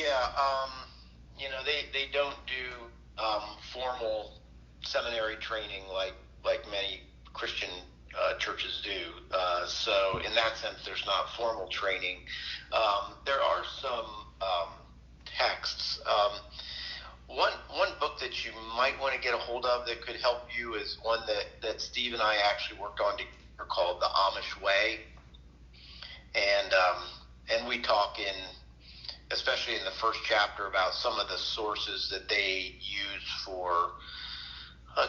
Yeah, they don't do formal seminary training like many Christian churches do. So in that sense, there's not formal training. There are some texts. One book that you might want to get a hold of that could help you is one that Steve and I actually worked on together called The Amish Way, and we talk especially in the first chapter, about some of the sources that they use for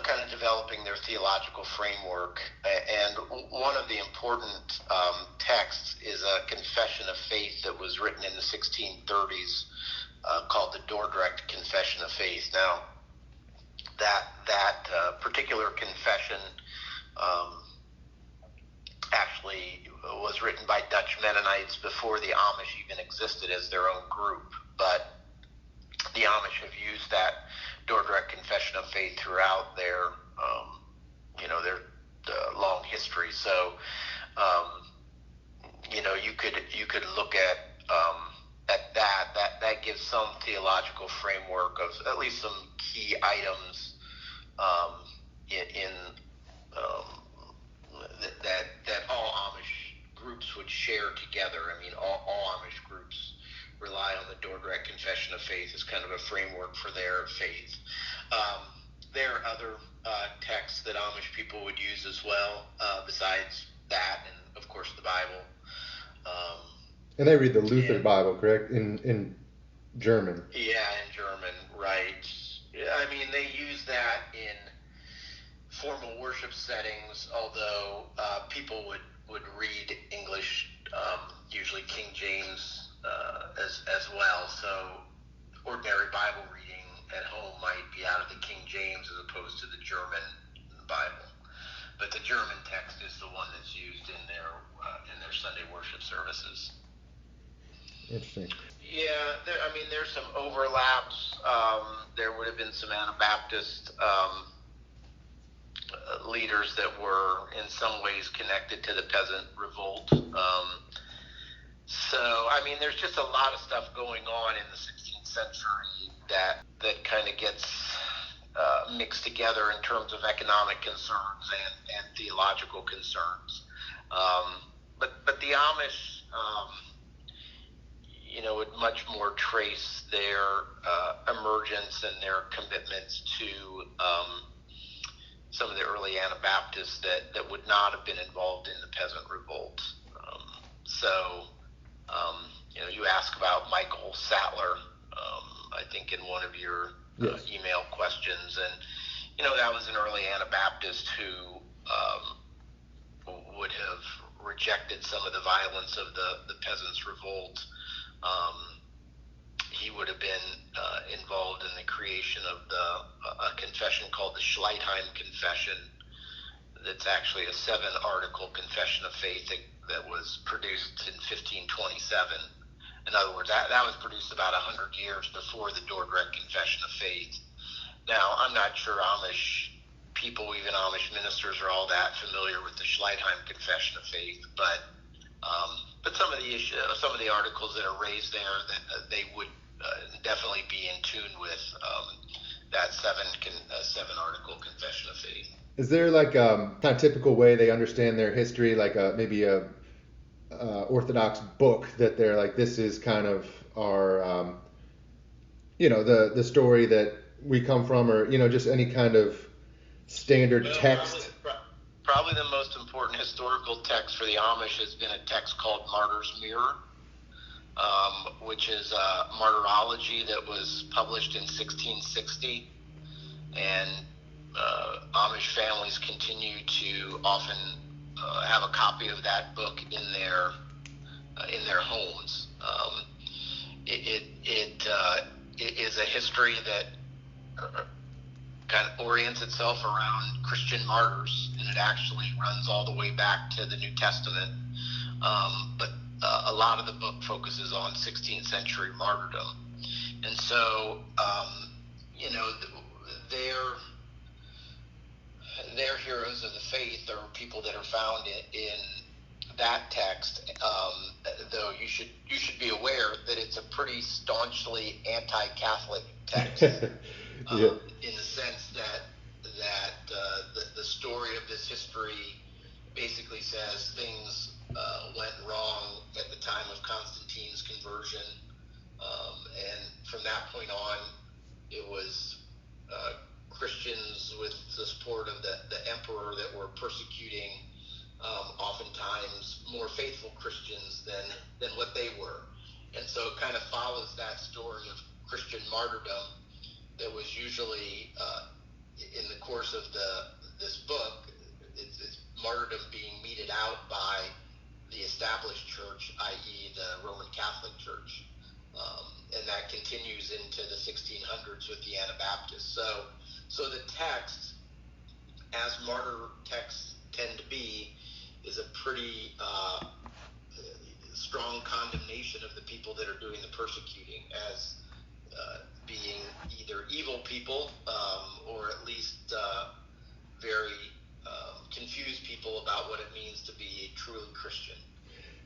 kind of developing their theological framework. And one of the important texts is a confession of faith that was written in the 1630s called the Dordrecht Confession of Faith. Now, that particular confession actually was written by Dutch Mennonites before the Amish even existed as their own group, but the Amish have used that Dordrecht Confession of Faith throughout their long history. So, you could look at that gives some theological framework of at least some key items that all Amish groups would share together. I mean, all Amish groups rely on the Dordrecht Confession of Faith as kind of a framework for their faith. There are other texts that Amish people would use as well, besides that, and of course the Bible. And they read the Luther Bible, correct? In German. Yeah, in German, right. I mean, they use that in formal worship settings, although people would read English, usually King James as well. So ordinary Bible reading at home might be out of the King James as opposed to the German Bible. But the German text is the one that's used in their Sunday worship services. Interesting. Yeah, there's some overlaps. There would have been some Anabaptist leaders that were in some ways connected to the peasant revolt. So, there's just a lot of stuff going on in the 16th century that kind of gets mixed together in terms of economic concerns and theological concerns. But the Amish, would much more trace their emergence and their commitments to some of the early Anabaptists that would not have been involved in the peasant revolt. You ask about Michael Sattler, I think in one of your email questions, and that was an early Anabaptist who would have rejected some of the violence of the peasants' revolt. He would have been involved in the creation of a confession called the Schleitheim Confession. That's actually a 7-article confession of faith that was produced in 1527. In other words, that was produced about 100 years before the Dordrecht Confession of Faith. Now, I'm not sure Amish people, even Amish ministers, are all that familiar with the Schleitheim Confession of Faith, but some of the articles that are raised there, that they would definitely be in tune with that 7-article confession of faith. Is there like a kind of typical way they understand their history, like maybe a Orthodox book that they're like, this is kind of our, the story that we come from, or just any kind of standard text? Probably the most important historical text for the Amish has been a text called Martyr's Mirror, which is a martyrology that was published in 1660, and Amish families continue to often have a copy of that book in their homes. It is a history that kind of orients itself around Christian martyrs, and it actually runs all the way back to the New Testament. But a lot of the book focuses on 16th century martyrdom. And so, their heroes of the faith are people that are found in that text, though you should be aware that it's a pretty staunchly anti-Catholic text, Yeah. in the sense that the story of this history basically says things went wrong at the time of Constantine's conversion, and from that point on, it was Christians with the support of the emperor that were persecuting oftentimes more faithful Christians than what they were. And so it kind of follows that story of Christian martyrdom that was usually in the course of this book. It's martyrdom being meted out by the established church, i.e. the Roman Catholic Church. And that continues into the 1600s with the Anabaptists. So the text, as martyr texts tend to be, is a pretty strong condemnation of the people that are doing the persecuting as being either evil people or at least very confused people about what it means to be truly Christian.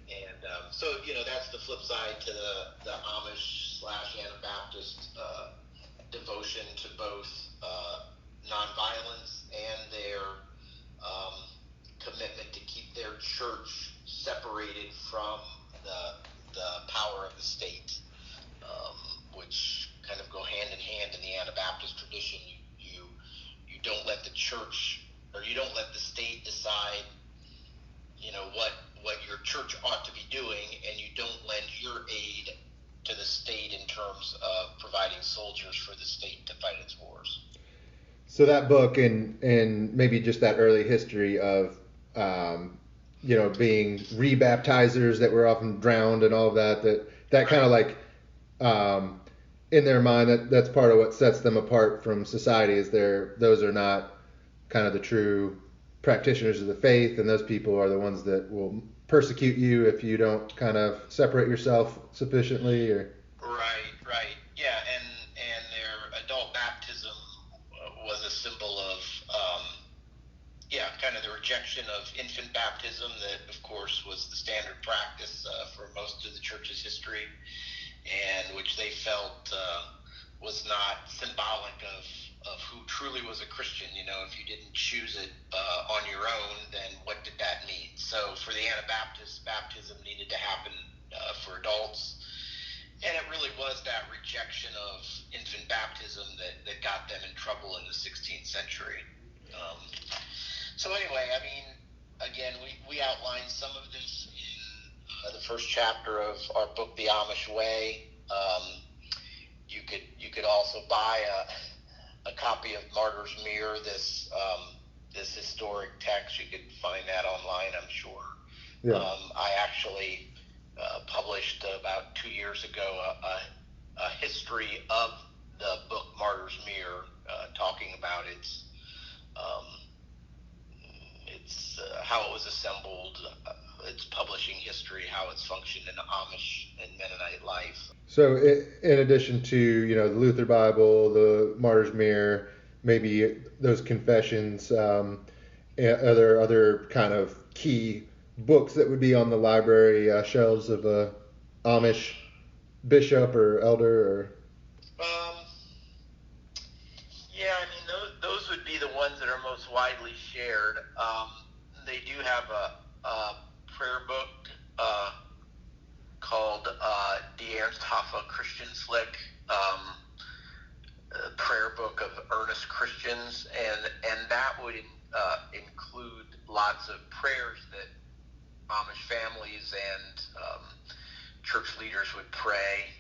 And so, that's the flip side to the Amish/Anabaptist devotion to both nonviolence and their commitment to keep their church separated from the power of the state, which kind of go hand in hand in the Anabaptist tradition. You don't let the church, or you don't let the state decide, what your church ought to be doing, and you don't lend your aid to the state in terms of providing soldiers for the state to fight its wars. So that book and maybe just that early history of being rebaptizers that were often drowned and all of that kind of like in their mind that's part of what sets them apart from society is those are not kind of the true practitioners of the faith, and those people are the ones that will persecute you if you don't kind of separate yourself sufficiently. Or right, yeah, and their adult baptism was a symbol of kind of the rejection of infant baptism that, of course, was the standard practice for most of the church's history, and which they felt was not symbolic of who truly was a Christian. If you didn't choose it on your own, then what did that mean? So for the Anabaptists, baptism needed to happen for adults, and it really was that rejection of infant baptism that got them in trouble in the 16th century. So anyway, again, we outlined some of this in the first chapter of our book, The Amish Way. You could also buy a copy of Martyr's Mirror, this historic text. You could find that online, I'm sure. Yeah. I actually published about 2 years ago a history of the book Martyr's Mirror, talking about its how it was assembled, its publishing history, how it's functioned in Amish and Mennonite life. So in addition to, the Luther Bible, the Martyr's Mirror, maybe those confessions, are there other kind of key books that would be on the library shelves of a Amish bishop or elder? Or those would be the ones that are most widely shared. They do have a prayer book called Die Ernsthafte Christian Slick, prayer book of earnest Christians, and that would include lots of prayers that Amish families and church leaders would pray.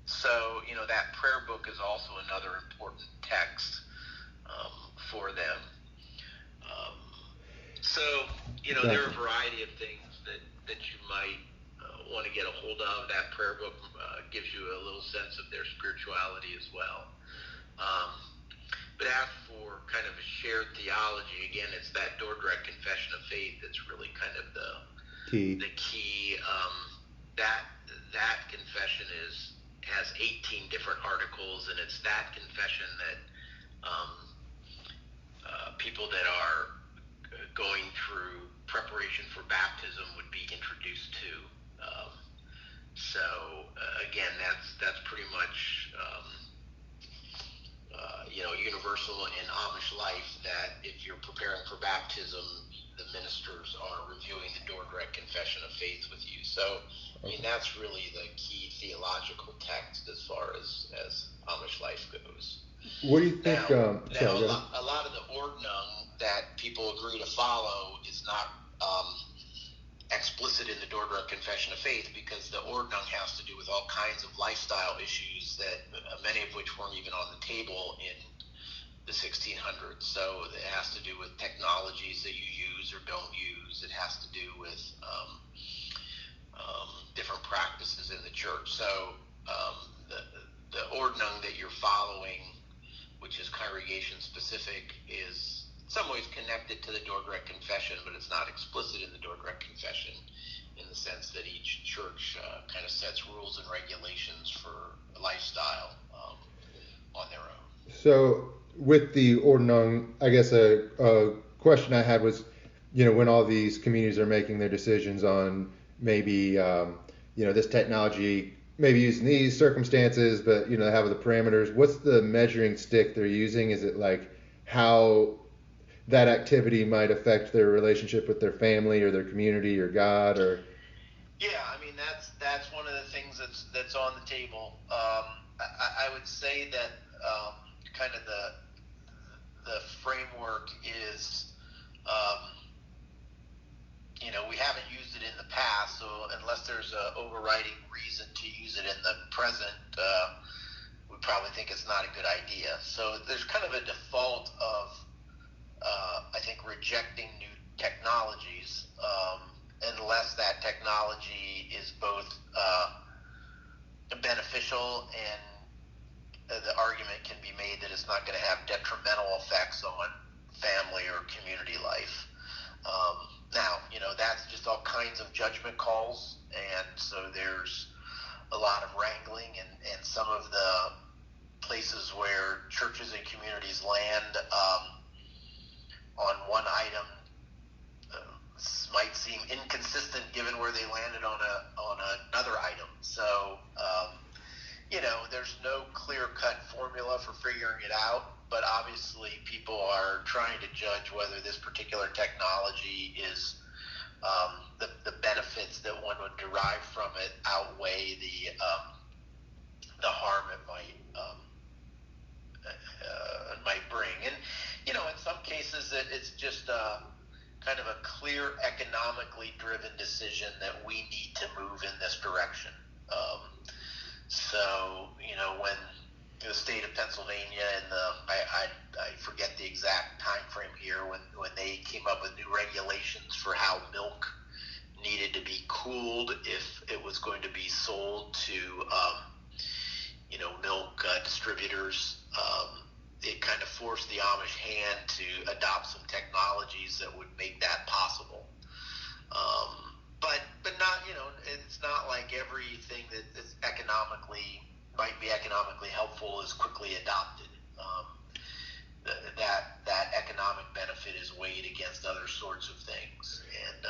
So that prayer book is also another important text for them. So there are a variety of things that you might want to get a hold of. That prayer book gives you a little sense of their spirituality as well. But as for kind of a shared theology, again, it's that door-direct confession of faith that's really kind of the key. That confession has 18 different articles, and it's that confession that people that are going through preparation for baptism would be introduced to. Again, that's pretty much universal in Amish life, that if you're preparing for baptism, the ministers are reviewing the Dordrecht Confession of Faith with you. So, I mean, that's really the key theological text as far as Amish life goes. What do you think? Now, a lot of the Ordnung that people agree to follow is not explicit in the Dordrecht Confession of Faith, because the Ordnung has to do with all kinds of lifestyle issues that many of which weren't even on the table in the 1600s. So it has to do with technologies that you use or don't use. It has to do with different practices in the church. So the Ordnung that you're following, which is congregation specific, is in some ways connected to the Dordrecht Confession, but it's not explicit in the Dordrecht Confession in the sense that each church kind of sets rules and regulations for a lifestyle on their own. So with the Ordnung, I guess a question I had was, when all these communities are making their decisions on maybe, this technology, maybe used in these circumstances, but, they have the parameters. What's the measuring stick they're using? Is it like how that activity might affect their relationship with their family or their community or God? Or yeah, I mean, that's one of the things that's on the table. I would say that kind of the framework is, we haven't used it in the past, so unless there's an overriding reason to use it in the present, we probably think it's not a good idea. So there's kind of a default of, I think, rejecting new technologies unless that technology is both beneficial, and the argument can be made that it's not going to have detrimental effects on family or community life. Now, that's just all kinds of judgment calls, and so there's a lot of wrangling, and some of the places where churches and communities land on one item might seem inconsistent given where they landed on another item. So, there's no clear-cut formula for figuring it out, but obviously people are trying to judge whether this particular technology is the benefits that one would derive from it outweigh the harm it might bring. And in some cases it's just kind of a clear economically driven decision that we need to move in this direction. So when the state of Pennsylvania and I forget the exact time frame here, when they came up with new regulations for how milk needed to be cooled if it was going to be sold to milk distributors, it kind of forced the Amish hand to adopt some technologies that would make that possible. But not, it's not like everything that is might be economically helpful is quickly adopted. That economic benefit is weighed against other sorts of things, and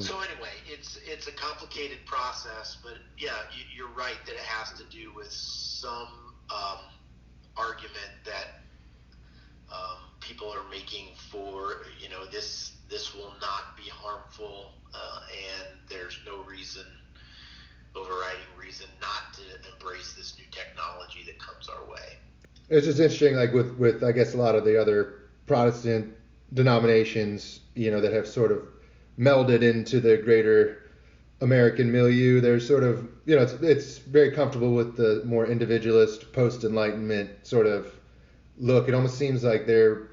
so anyway, it's a complicated process. But yeah, you're right that it has to do with some argument that people are making for this will not be harmful, and there's no overriding reason not to embrace this new technology that comes our way. It's just interesting, like with I guess a lot of the other Protestant denominations, that have sort of melded into the greater American milieu. There's sort of, it's very comfortable with the more individualist, post-Enlightenment sort of look. It almost seems like the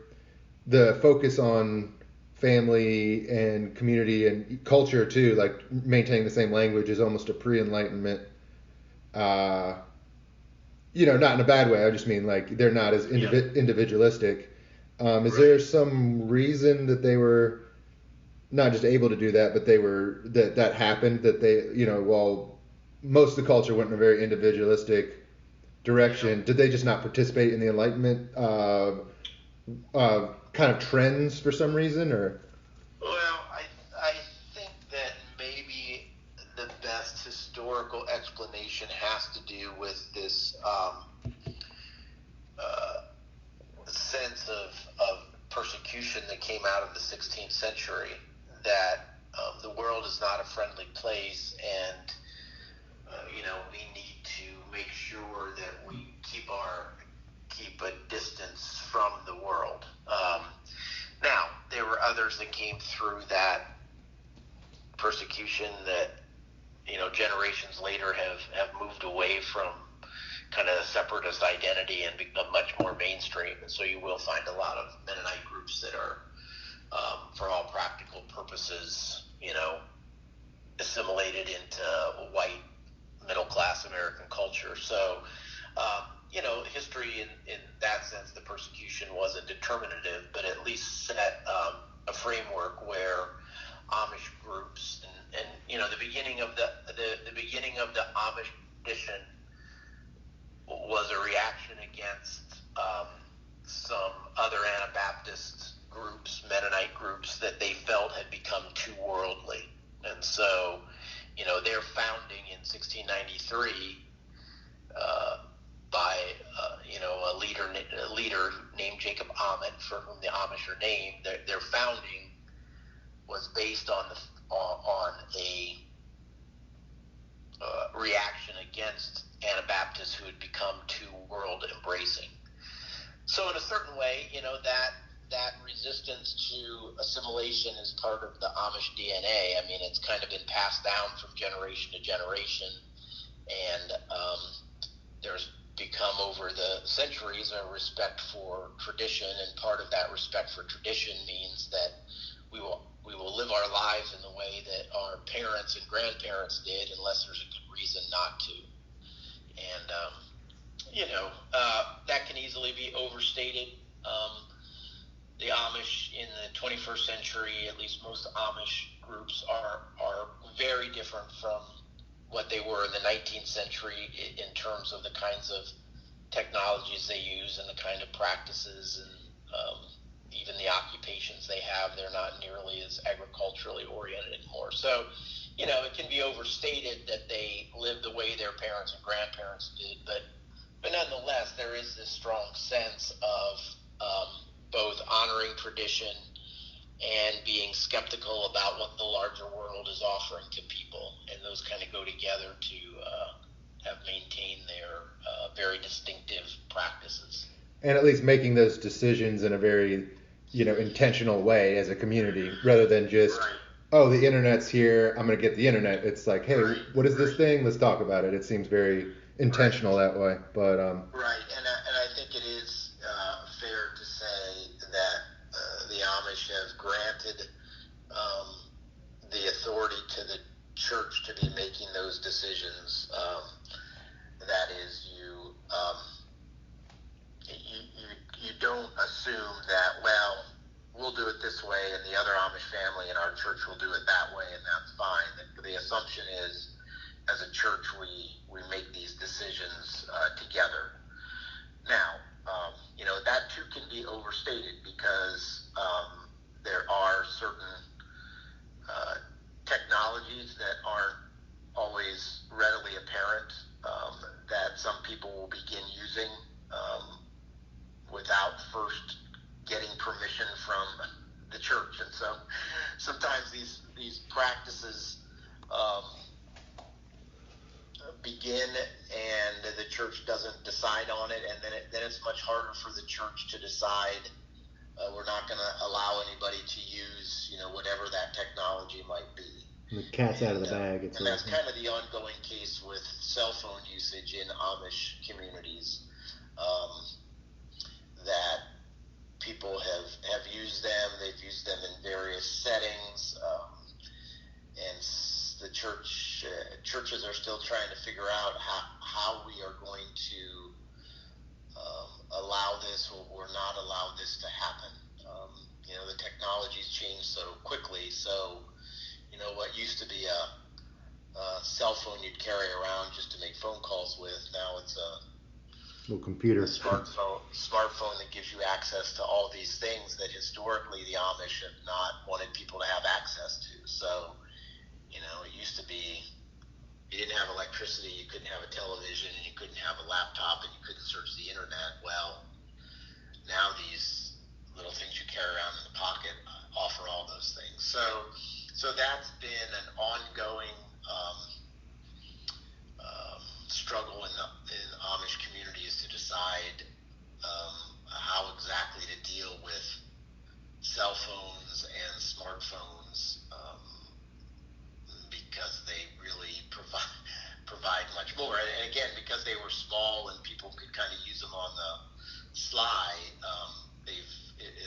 focus on family and community and culture too, like maintaining the same language, is almost a pre-Enlightenment. Not in a bad way. I just mean like they're not as individualistic. Is there some reason that they were not just able to do that, but that happened, that they, while most of the culture went in a very individualistic direction, did they just not participate in the Enlightenment kind of trends for some reason, or? Well, I think that maybe the best historical explanation has to do with this sense of persecution that came out of the 16th century, that the world is not a friendly place, and we need to make sure that we keep a distance from the world. Now, there were others that came through that persecution that generations later have moved away from kind of a separatist identity and become much more mainstream. And so you will find a lot of Mennonite groups that are, for all practical purposes, assimilated into white middle-class American culture. So, history in that sense, the persecution wasn't determinative, but at least set a framework where Amish groups and the beginning of the Amish tradition was a reaction against some other Anabaptist groups, Mennonite groups, that they felt had become too worldly. And so, their founding in 1693 by a leader named Jacob Ament, for whom the Amish are named. Their founding was based on a reaction against Anabaptists who had become too world embracing. So in a certain way, that resistance to assimilation is part of the Amish DNA. I mean, it's kind of been passed down from generation to generation, and there's become over the centuries a respect for tradition, and part of that respect for tradition means that we will live our lives in the way that our parents and grandparents did, unless there's a good reason not to. And that can easily be overstated. The Amish in the 21st century, at least most Amish groups, are very different from what they were in the 19th century in terms of the kinds of technologies they use and the kind of practices and even the occupations they have. They're not nearly as agriculturally oriented anymore. So, it can be overstated that they lived the way their parents and grandparents did, but nonetheless, there is this strong sense of both honoring tradition and being skeptical about what the larger world is offering to people, and those kind of go together to have maintained their very distinctive practices. And at least making those decisions in a very, intentional way as a community, rather than just, right. Oh, the internet's here, I'm going to get the internet. It's like, hey, right. what is this thing? Let's talk about it. It seems very intentional that way. But right, and I think it is fair to say that the Amish have granted the authority to the church to be making those decisions. That is, you don't assume that, well, we'll do it this way, and the other Amish family in our church will do it that way, and that's fine. The assumption is, as a church, we make these decisions together. Now, that too can be overstated, because there are certain technologies that aren't always readily apparent, that some people will begin using without first getting permission from the church. And so sometimes these practices begin and the church doesn't decide on it, and then it's much harder for the church to decide, we're not going to allow anybody to use whatever that technology might be. The cat's out of the bag. And that's kind of the ongoing case with cell phone usage in Amish communities, that people have used them. They've used them in various settings, and the churches are still trying to figure out how we are going to allow this or not allow this to happen. The technology's changed so quickly, so what used to be a cell phone you'd carry around just to make phone calls with, now it's Little a computer. smartphone that gives you access to all these things that historically the Amish have not wanted people to have access to. So, it used to be you didn't have electricity, you couldn't have a television, and you couldn't have a laptop, and you couldn't search the internet. Well, now these little things you carry around in the pocket offer all those things. So that's been an ongoing struggle in the Amish communities to decide how exactly to deal with cell phones and smartphones, because they really provide much more. And again, because they were small and people could kind of use them on the sly, they've,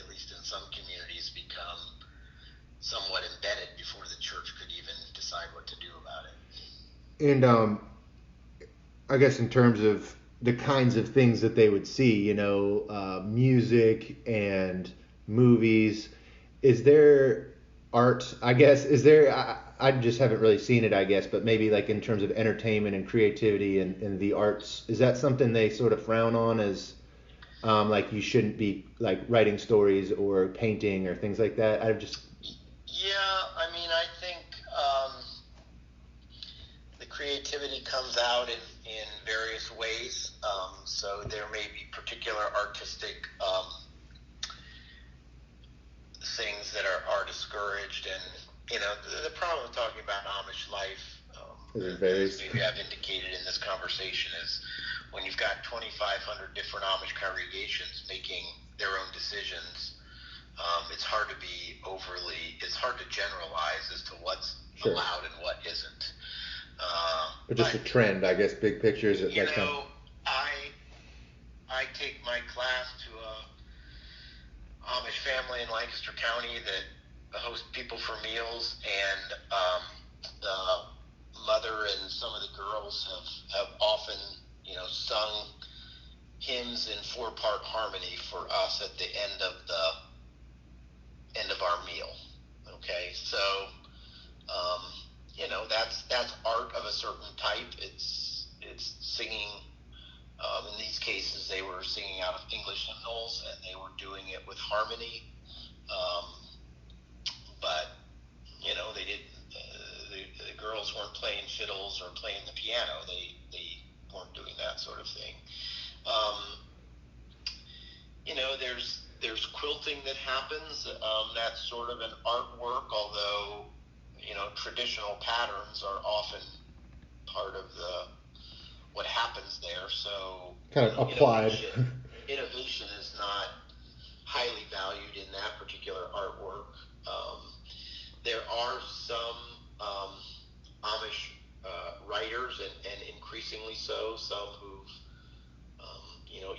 at least in some communities, become somewhat embedded before the church could even decide what to do about it. And I guess in terms of the kinds of things that they would see, music and movies, is there art? I guess is there? I just haven't really seen it, I guess, but maybe like in terms of entertainment and creativity and the arts, is that something they sort of frown on as like you shouldn't be like writing stories or painting or things like that? Yeah, I mean, I think the creativity comes out in various ways. So there may be particular artistic things that are discouraged, and the problem with talking about Amish life, as maybe I've indicated in this conversation, is when you've got 2,500 different Amish congregations making their own decisions. It's hard to generalize as to what's allowed and what isn't. But just a trend, I guess, big pictures. I take my class to a Amish family in Lancaster County that hosts people for meals, and the mother and some of the girls have often, sung hymns in 4-part harmony for us at the end of our meal. Okay, so that's art of a certain type. It's singing. In these cases, they were singing out of English hymnals, and they were doing it with harmony. But they didn't. The girls weren't playing fiddles or playing the piano. They weren't doing that sort of thing. There's quilting that happens. That's sort of an artwork, although traditional patterns are often part of what happens there. So kind of applied. Innovation is not highly valued in that particular artwork. There are some Amish writers, and increasingly so, some who've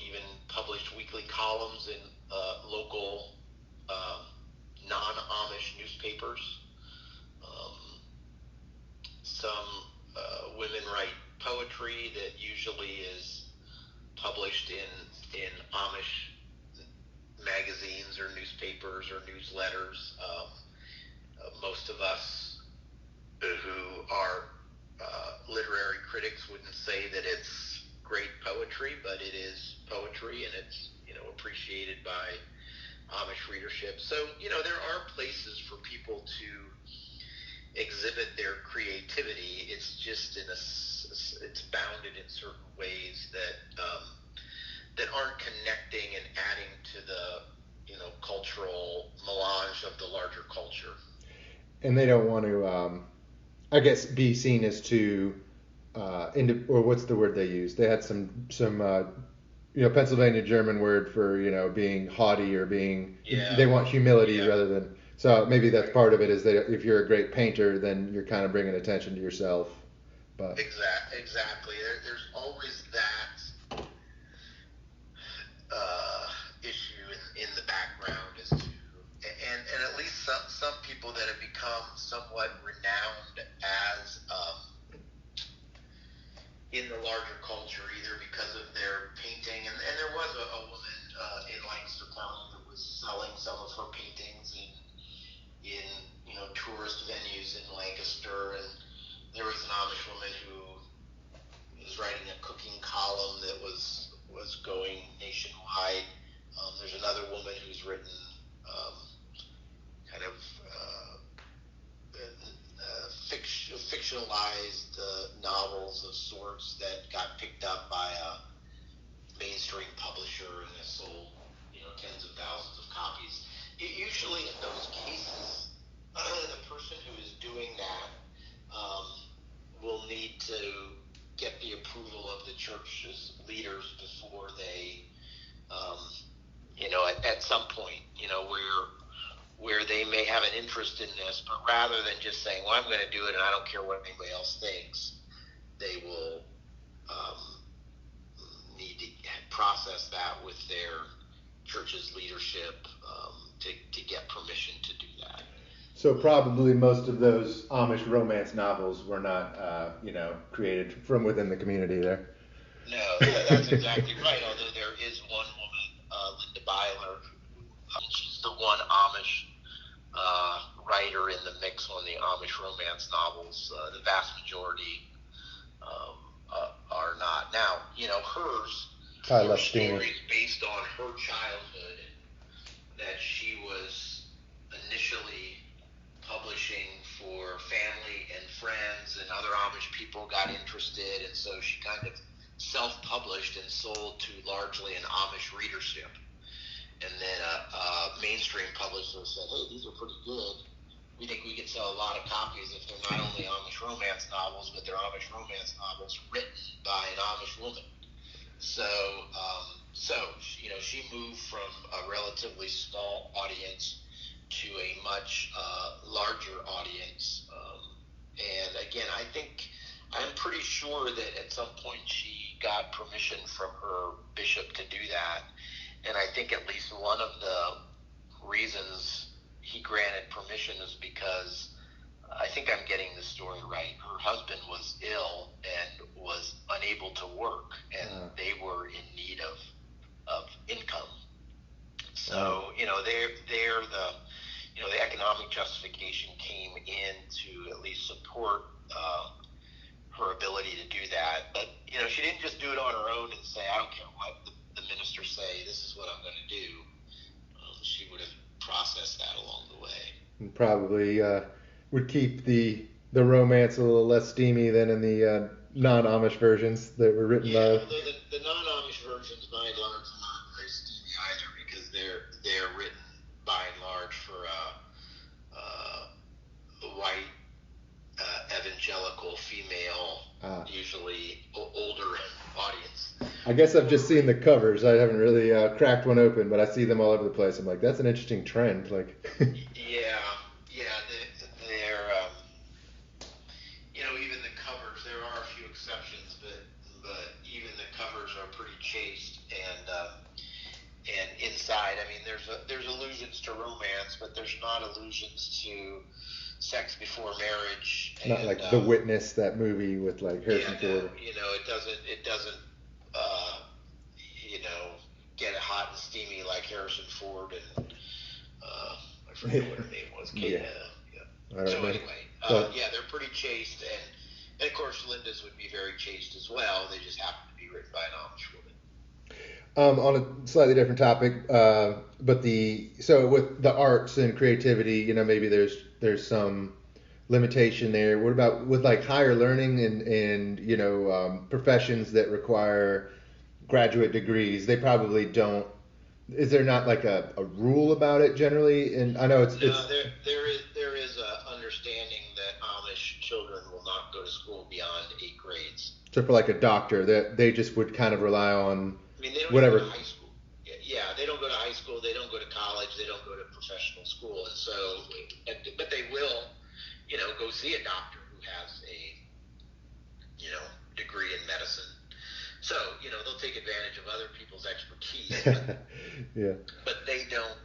even published weekly columns in local non-Amish newspapers. Some women write poetry that usually is published in Amish magazines or newspapers or newsletters. Most of us who are literary critics wouldn't say that it's great poetry, but it is poetry, and it's appreciated by Amish readership. So there are places for people to exhibit their creativity. It's just it's bounded in certain ways that aren't connecting and adding to the cultural melange of the larger culture. And they don't want to, I guess, be seen as too, or what's the word they use? They had some Pennsylvania German word for being haughty or being. Yeah. They want humility rather than. So maybe that's part of it, is that if you're a great painter, then you're kind of bringing attention to yourself. But exactly. There's always that issue in the background as to, and at least some people that have become somewhat renowned as in the larger culture, either because of their painting, and there was a woman in Lancaster County that was selling some of her paintings in tourist venues in Lancaster, and there was an Amish woman who was writing a cooking column that was was going nationwide. There's another woman who's written kind of fictionalized novels of sorts that got picked up by a mainstream publisher and has sold, tens of thousands of copies. Usually in those cases, the person who is doing that will need to get the approval of the church's leaders before they, at some point, where they may have an interest in this, but rather than just saying, well, I'm going to do it and I don't care what anybody else thinks, they will need to process that with their church's leadership to get permission to do that. So probably most of those Amish romance novels were not, created from within the community there. No, that's exactly right. Although there is one woman, Linda Byler, she's the one Amish writer in the mix on the Amish romance novels. The vast majority are not. Now, hers stories based on her childhood that she was initially publishing for family and friends, and other Amish people got interested, and so she kind of self-published and sold to largely an Amish readership. And then a mainstream publisher said, hey, these are pretty good. We think we can sell a lot of copies if they're not only Amish romance novels, but they're Amish romance novels written by an Amish woman. So she moved from a relatively small audience to a much larger audience. And again, I'm pretty sure that at some point she got permission from her bishop to do that. And I think at least one of the reasons he granted permission is because, I think I'm getting this story right, her husband was ill and was unable to work, and they were in need of income. So, the economic justification came in to at least support her ability to do that. But, she didn't just do it on her own and say, I don't care what the ministers say, this is what I'm going to do. She would have processed that along the way. And probably would keep the romance a little less steamy than in the non-Amish versions that were written by... Although the non-Amish versions, by and large, are not very steamy either, because they're written, by and large, for a white evangelical female, usually older audience. I guess I've just seen the covers. I haven't really cracked one open, but I see them all over the place. I'm like, that's an interesting trend. Like, yeah, they're even the covers. There are a few exceptions, but even the covers are pretty chaste, and inside, I mean, there's allusions to romance, but there's not allusions to sex before marriage. Not like The Witness, that movie with like Harrison Ford. It doesn't get it hot and steamy like Harrison Ford and I forget what her name was. So anyway, they're pretty chaste, and of course Linda's would be very chaste as well. They just happen to be written by an Amish woman. On a slightly different topic, so with the arts and creativity, maybe there's some limitation there. What about with like higher learning and professions that require graduate degrees? They probably don't. Is there not like a rule about it generally? And I know there is a understanding that Amish children will not go to school beyond 8 grades. So for like a doctor, that they just would kind of rely on. I mean, they don't whatever. go to high school. Yeah, they don't go to high school. They don't go to college. They don't go to professional school. And so, but they will, go see a doctor who has a, degree in medicine. So, they'll take advantage of other people's expertise. But, yeah. But they don't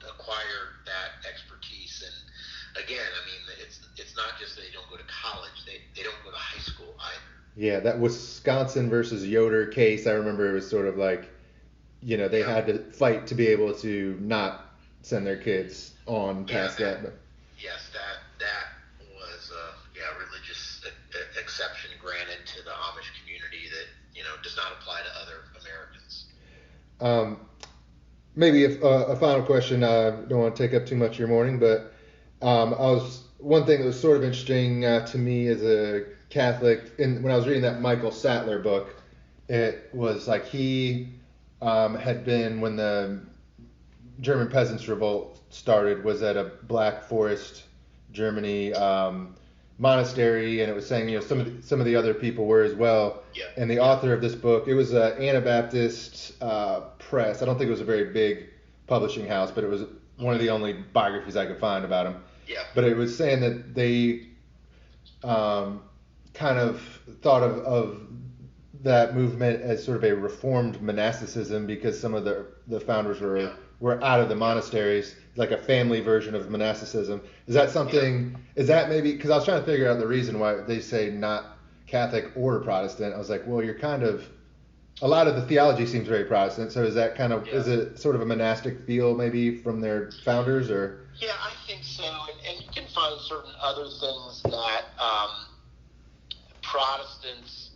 acquire that expertise. And again, I mean, it's not just that they don't go to college. They don't go to high school either. Yeah, that Wisconsin versus Yoder case, I remember it was sort of like, they had to fight to be able to not send their kids on past that. Yes, that was a religious exception granted to the Amish community that, does not apply to other Americans. Maybe a final question. I don't want to take up too much of your morning, but one thing that was sort of interesting to me as a Catholic, when I was reading that Michael Sattler book, it was like he had been, when the German Peasants' Revolt started, was at a Black Forest, Germany monastery, and it was saying, some of the other people were as well. Yeah. And the author of this book, it was an Anabaptist press. I don't think it was a very big publishing house, but it was one of the only biographies I could find about him. Yeah. But it was saying that they kind of thought of that movement as sort of a reformed monasticism, because some of the founders were out of the monasteries, like a family version of monasticism. Is that something? Is that maybe, because I was trying to figure out the reason why they say not Catholic or Protestant. I was like, well, you're kind of, a lot of the theology seems very Protestant. So is that kind of, is it sort of a monastic feel maybe from their founders, or? Yeah, I think so. And you can find certain other things that Protestants,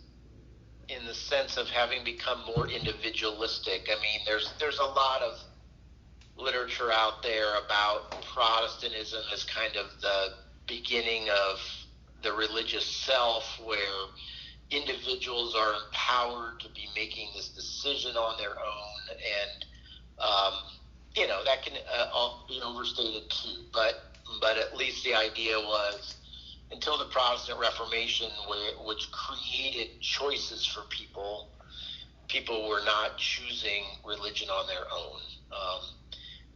in the sense of having become more individualistic. I mean, there's a lot of literature out there about Protestantism as kind of the beginning of the religious self, where individuals are empowered to be making this decision on their own, and that can be overstated too. But at least the idea was, until the Protestant Reformation, which created choices for people were not choosing religion on their own.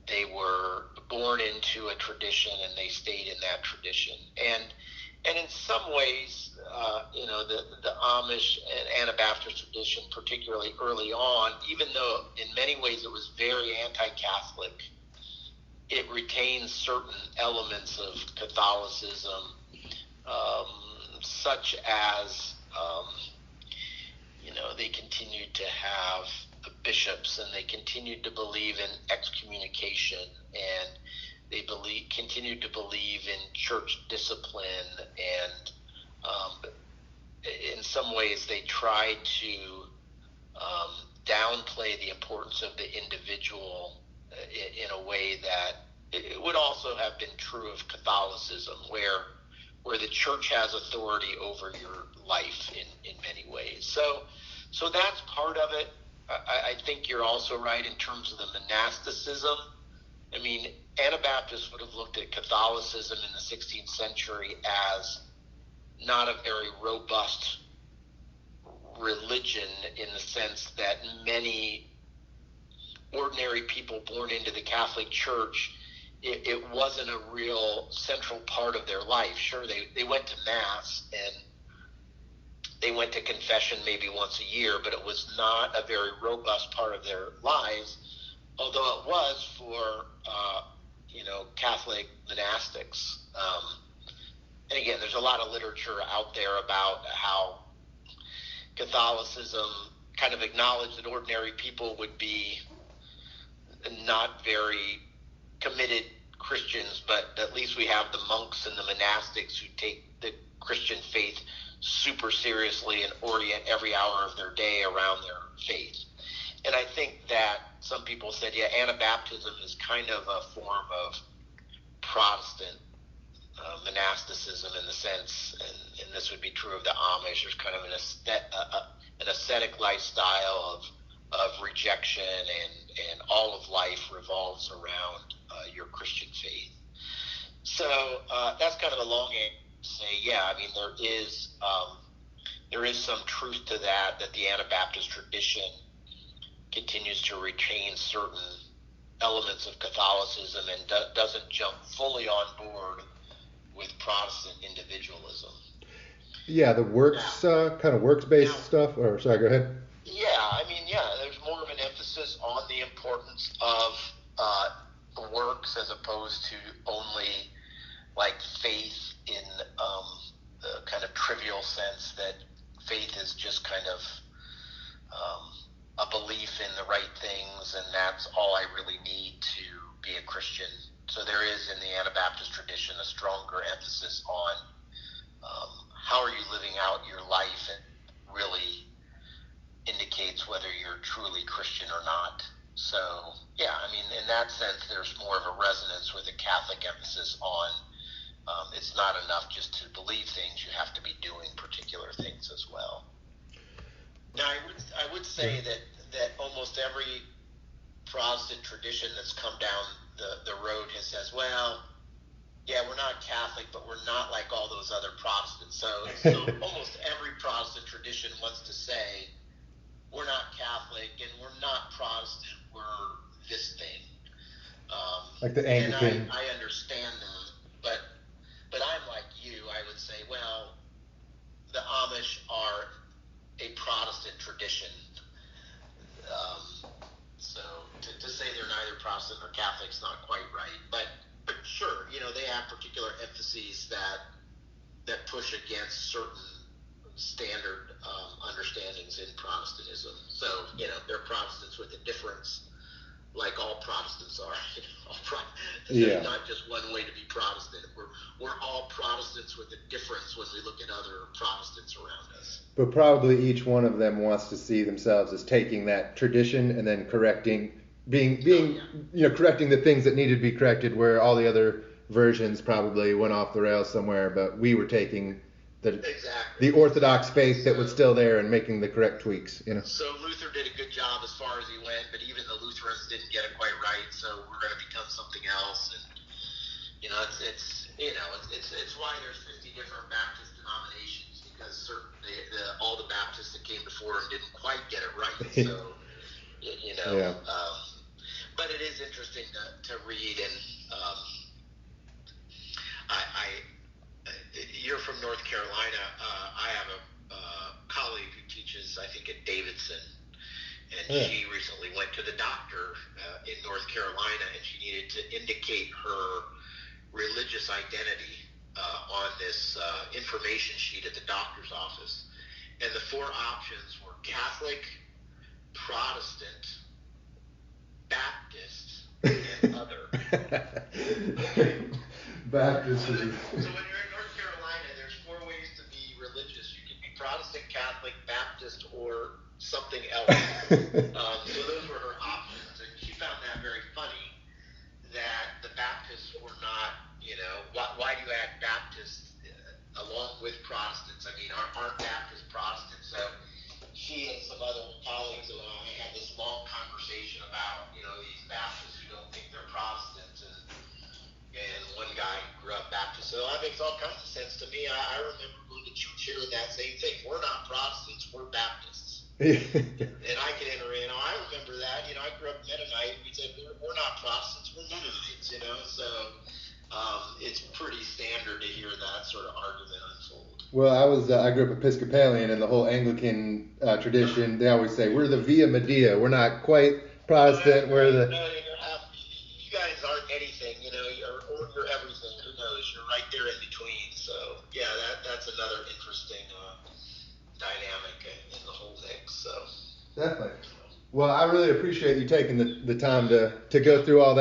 They were born into a tradition, and they stayed in that tradition. And in some ways, the Amish and Anabaptist tradition, particularly early on, even though in many ways it was very anti-Catholic, it retains certain elements of Catholicism, such as, they continued to have bishops, and they continued to believe in excommunication, and they continued to believe in church discipline, and in some ways they tried to downplay the importance of the individual in a way that it would also have been true of Catholicism, where the church has authority over your life in many ways. So that's part of it. I think you're also right in terms of the monasticism. I mean, Anabaptists would have looked at Catholicism in the 16th century as not a very robust religion, in the sense that many ordinary people born into the Catholic Church, it wasn't a real central part of their life. Sure, they went to Mass and they went to confession maybe once a year, but it was not a very robust part of their lives, although it was for Catholic monastics. And again, there's a lot of literature out there about how Catholicism kind of acknowledged that ordinary people would be not very committed Christians, but at least we have the monks and the monastics who take the Christian faith super seriously and orient every hour of their day around their faith. And I think that some people said, Anabaptism is kind of a form of Protestant monasticism, in the sense, and this would be true of the Amish. There's kind of an ascetic lifestyle of rejection, and all of life revolves around your Christian faith. So that's kind of a long answer to say, I mean, there is some truth to that the Anabaptist tradition continues to retain certain elements of Catholicism and doesn't jump fully on board with Protestant individualism. Yeah, the works, kind of works-based stuff, or sorry, go ahead. There's more of an emphasis on the importance of works, as opposed to only like faith in the kind of trivial sense that faith is just kind of a belief in the right things, and that's all I really need to be a Christian. So there is, in the Anabaptist tradition, a stronger emphasis on how are you living out your life, and really indicating dictates whether you're truly Christian or not. So, yeah, I mean, in that sense, there's more of a resonance with a Catholic emphasis on it's not enough just to believe things, you have to be doing particular things as well. Now, I would say that almost every Protestant tradition that's come down the road has says, well, yeah, we're not Catholic, but we're not like all those other Protestants. So almost every Protestant tradition wants to say, we're not Catholic and we're not Protestant, we're this thing. Like the Anglican. And I understand them, but I'm like you. I would say, well, the Amish are a Protestant tradition. So to say they're neither Protestant or Catholic is not quite right. But sure, they have particular emphases that push against certain standard understandings in Protestantism. So, they're Protestants with a difference, like all Protestants are. There's not just one way to be Protestant. We're all Protestants with a difference when we look at other Protestants around us. But probably each one of them wants to see themselves as taking that tradition and then correcting the things that needed to be corrected, where all the other versions probably went off the rails somewhere, but we were taking the Orthodox faith that was still there and making the correct tweaks. So Luther did a good job as far as he went, but even the Lutherans didn't get it quite right. So we're going to become something else, and it's why there's 50 different Baptist denominations, because certainly all the Baptists that came before him didn't quite get it right. So but it is interesting to read, and you're from North Carolina. I have a colleague who teaches, I think, at Davidson, and she recently went to the doctor in North Carolina, and she needed to indicate her religious identity on this information sheet at the doctor's office. And the 4 options were Catholic, Protestant, Baptist, and other. Baptist. So when you're in North Carolina, there's 4 ways to be religious. You can be Protestant, Catholic, Baptist, or something else. So those were her options, and she found that very funny, that the Baptists were not, why do you add Baptists along with Protestants? I mean, aren't Baptists Protestants? So she and some other colleagues and I had this long conversation about, these Baptists who don't think they're Protestants, and one guy grew up Baptist. So that makes all kinds of sense to me. I remember going to church hearing that same thing. We're not Protestants, we're Baptists. And I can enter in. I remember that. I grew up Mennonite. We said we're not Protestants, we're Mennonites. So it's pretty standard to hear that sort of argument unfold. Well, I grew up Episcopalian, and the whole Anglican tradition, they always say we're the Via Media. We're not quite Protestant. No, you guys aren't anything. Or you're everything. Who knows? You're right there in between. So yeah, that's another interesting dynamic in the whole mix. So definitely. Well, I really appreciate you taking the time to go through all that.